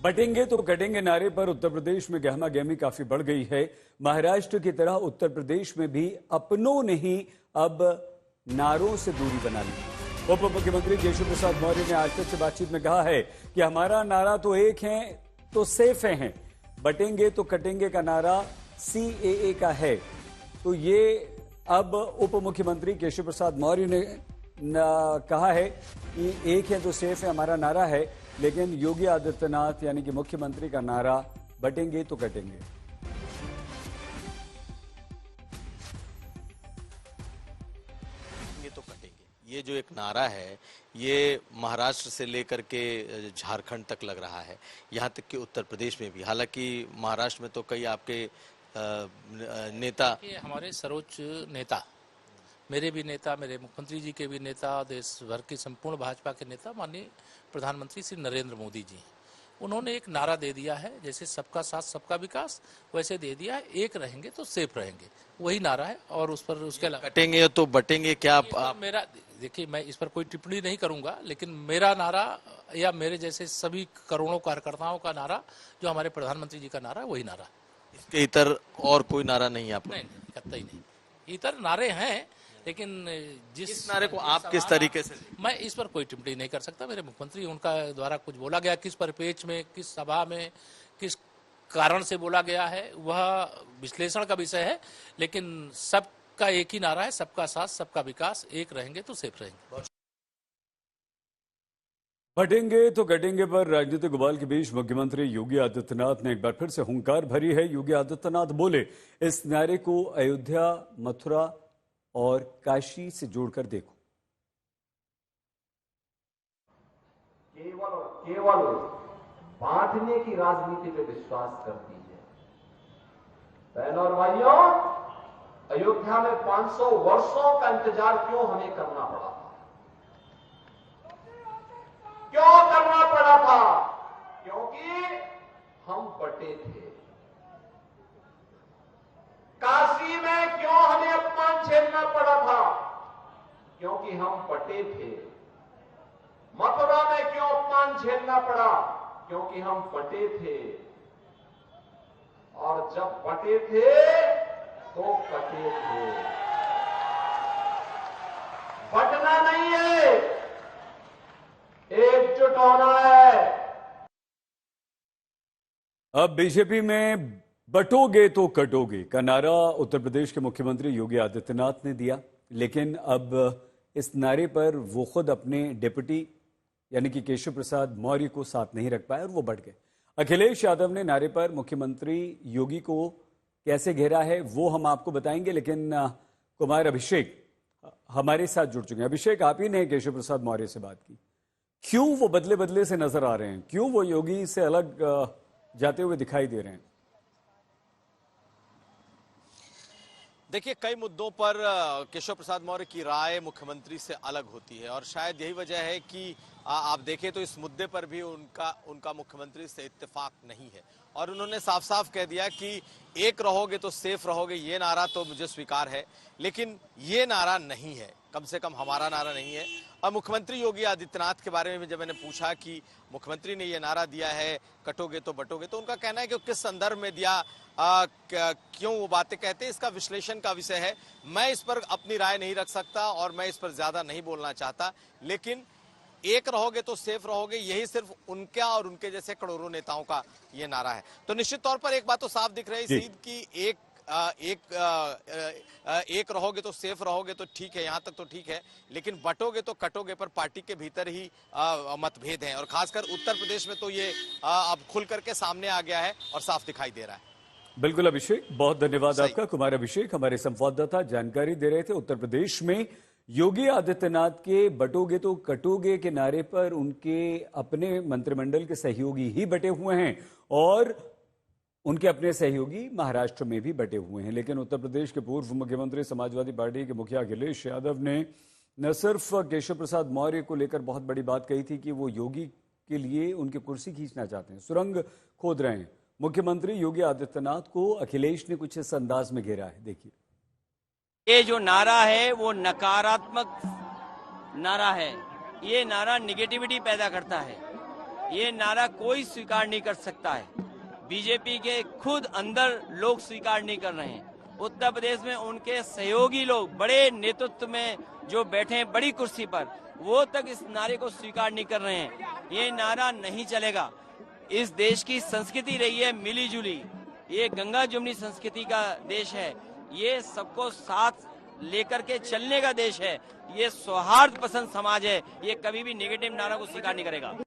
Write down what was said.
बटेंगे तो कटेंगे नारे पर उत्तर प्रदेश में गहमा गहमी काफी बढ़ गई है। महाराष्ट्र की तरह उत्तर प्रदेश में भी अपनों ने ही अब नारों से दूरी बना ली। उप मुख्यमंत्री केशव प्रसाद मौर्य ने आज तक से बातचीत में कहा है कि हमारा नारा तो एक है तो सेफ है, बटेंगे तो कटेंगे का नारा CAA का है। तो ये अब उप मुख्यमंत्री केशव प्रसाद मौर्य ने कहा है कि एक है तो सेफ है हमारा नारा है, लेकिन योगी आदित्यनाथ यानी कि मुख्यमंत्री का नारा बटेंगे तो कटेंगे। ये तो कटेंगे, ये जो एक नारा है ये महाराष्ट्र से लेकर के झारखंड तक लग रहा है, यहाँ तक कि उत्तर प्रदेश में भी। हालांकि महाराष्ट्र में तो कई आपके नेता, हमारे सर्वोच्च नेता, मेरे भी नेता, मेरे मुख्यमंत्री जी के भी नेता, देश भर के संपूर्ण भाजपा के नेता माननीय प्रधानमंत्री श्री नरेंद्र मोदी जी, उन्होंने एक नारा दे दिया है, जैसे सबका साथ सबका विकास, वैसे दे दिया है, एक रहेंगे तो सेफ रहेंगे, वही नारा है। और उस पर उसके अलावा कटेंगे तो बटेंगे क्या आप मेरा देखिए, मैं इस पर कोई टिप्पणी नहीं करूंगा, लेकिन मेरा नारा या मेरे जैसे सभी करोड़ों कार्यकर्ताओं का नारा, जो हमारे प्रधानमंत्री जी का नारा है, वही नारा। इसके इतर और कोई नारा नहीं है आपका? नहीं, कतई नहीं, इतर नारे हैं, लेकिन जिस नारे को आप किस तरीके से, मैं इस पर कोई टिप्पणी नहीं कर सकता। मेरे मुख्यमंत्री, उनका द्वारा कुछ बोला गया, किस परिपेक्ष में, किस सभा में, किस कारण से बोला गया है, वह विश्लेषण का विषय है, लेकिन सबका एक ही नारा है, सबका साथ सबका विकास, एक रहेंगे तो सेफ रहेंगे। बटेंगे तो कटेंगे पर राजनीतिक उबाल के बीच मुख्यमंत्री योगी आदित्यनाथ ने एक बार फिर से हुंकार भरी है। योगी आदित्यनाथ बोले, इस नारे को अयोध्या, मथुरा और काशी से जोड़कर देखो। केवल और केवल बांटने की राजनीति पे विश्वास करती है। बहनों और भाइयों, अयोध्या में 500 वर्षों का इंतजार क्यों हमें करना पड़ा था? क्यों करना पड़ा था? क्योंकि हम बटे थे। काशी में क्यों हमें अपमान झेलना पड़ा था? क्योंकि हम बटे थे। मथुरा में क्यों अपमान झेलना पड़ा? क्योंकि हम बटे थे। और जब बटे थे तो कटे थे। बटना नहीं है, एकजुट होना है। अब बीजेपी में बटोगे तो कटोगे का नारा उत्तर प्रदेश के मुख्यमंत्री योगी आदित्यनाथ ने दिया, लेकिन अब इस नारे पर वो खुद अपने डिप्टी यानी कि केशव प्रसाद मौर्य को साथ नहीं रख पाए और वो बढ़ गए। अखिलेश यादव ने नारे पर मुख्यमंत्री योगी को कैसे घेरा है वो हम आपको बताएंगे, लेकिन कुमार अभिषेक हमारे साथ जुड़ चुके हैं। अभिषेक, आप ही ने केशव प्रसाद मौर्य से बात की, क्यों वो बदले बदले से नजर आ रहे हैं, क्यों वो योगी से अलग जाते हुए दिखाई दे रहे हैं? देखिए, कई मुद्दों पर केशव प्रसाद मौर्य की राय मुख्यमंत्री से अलग होती है और शायद यही वजह है कि आप देखें तो इस मुद्दे पर भी उनका मुख्यमंत्री से इत्तेफाक नहीं है और उन्होंने साफ साफ कह दिया कि एक रहोगे तो सेफ रहोगे, ये नारा तो मुझे स्वीकार है, लेकिन ये नारा नहीं है, कम से कम हमारा नारा नहीं है। और मुख्यमंत्री योगी आदित्यनाथ के बारे में जब मैंने पूछा कि मुख्यमंत्री ने ये नारा दिया है कटोगे तो बटोगे, तो उनका कहना है कि किस संदर्भ में दिया, क्यों वो बातें कहते हैं, इसका विश्लेषण का विषय है। मैं इस पर अपनी राय नहीं रख सकता और मैं इस पर ज्यादा नहीं बोलना चाहता, लेकिन एक रहोगे तो सेफ रहोगे, यही सिर्फ उनका और उनके जैसे करोड़ों नेताओं का ये नारा है। तो निश्चित तौर पर एक बात तो साफ दिख रही है कि एक रहोगे तो सेफ रहोगे तो ठीक है, यहां तक तो ठीक है, लेकिन बटोगे तो कटोगे पर पार्टी के भीतर ही मतभेद हैं और खासकर उत्तर प्रदेश में तो ये अब खुल करके सामने आ गया है और साफ दिखाई दे रहा है। बिल्कुल अभिषेक, बहुत धन्यवाद आपका। कुमार अभिषेक हमारे संवाददाता जानकारी दे रहे थे। उत्तर प्रदेश में योगी आदित्यनाथ के बटोगे तो कटोगे के नारे पर उनके अपने मंत्रिमंडल के सहयोगी ही बटे हुए हैं और उनके अपने सहयोगी महाराष्ट्र में भी बटे हुए हैं। लेकिन उत्तर प्रदेश के पूर्व मुख्यमंत्री समाजवादी पार्टी के मुखिया अखिलेश यादव ने न सिर्फ केशव प्रसाद मौर्य को लेकर बहुत बड़ी बात कही थी कि वो योगी के लिए उनकी कुर्सी खींचना चाहते हैं, सुरंग खोद रहे हैं। मुख्यमंत्री योगी आदित्यनाथ को अखिलेश ने कुछ इस अंदाज में घेरा है, देखिए। ये जो नारा है वो नकारात्मक नारा है, ये नारा निगेटिविटी पैदा करता है, ये नारा कोई स्वीकार नहीं कर सकता है। बीजेपी के खुद अंदर लोग स्वीकार नहीं कर रहे हैं। उत्तर प्रदेश में उनके सहयोगी लोग बड़े नेतृत्व में जो बैठे हैं बड़ी कुर्सी पर, वो तक इस नारे को स्वीकार नहीं कर रहे हैं। ये नारा नहीं चलेगा। इस देश की संस्कृति रही है मिली जुली, ये गंगा जमुनी संस्कृति का देश है, ये सबको साथ लेकर के चलने का देश है, ये सौहार्द पसंद समाज है, ये कभी भी नेगेटिव नारा को स्वीकार नहीं करेगा।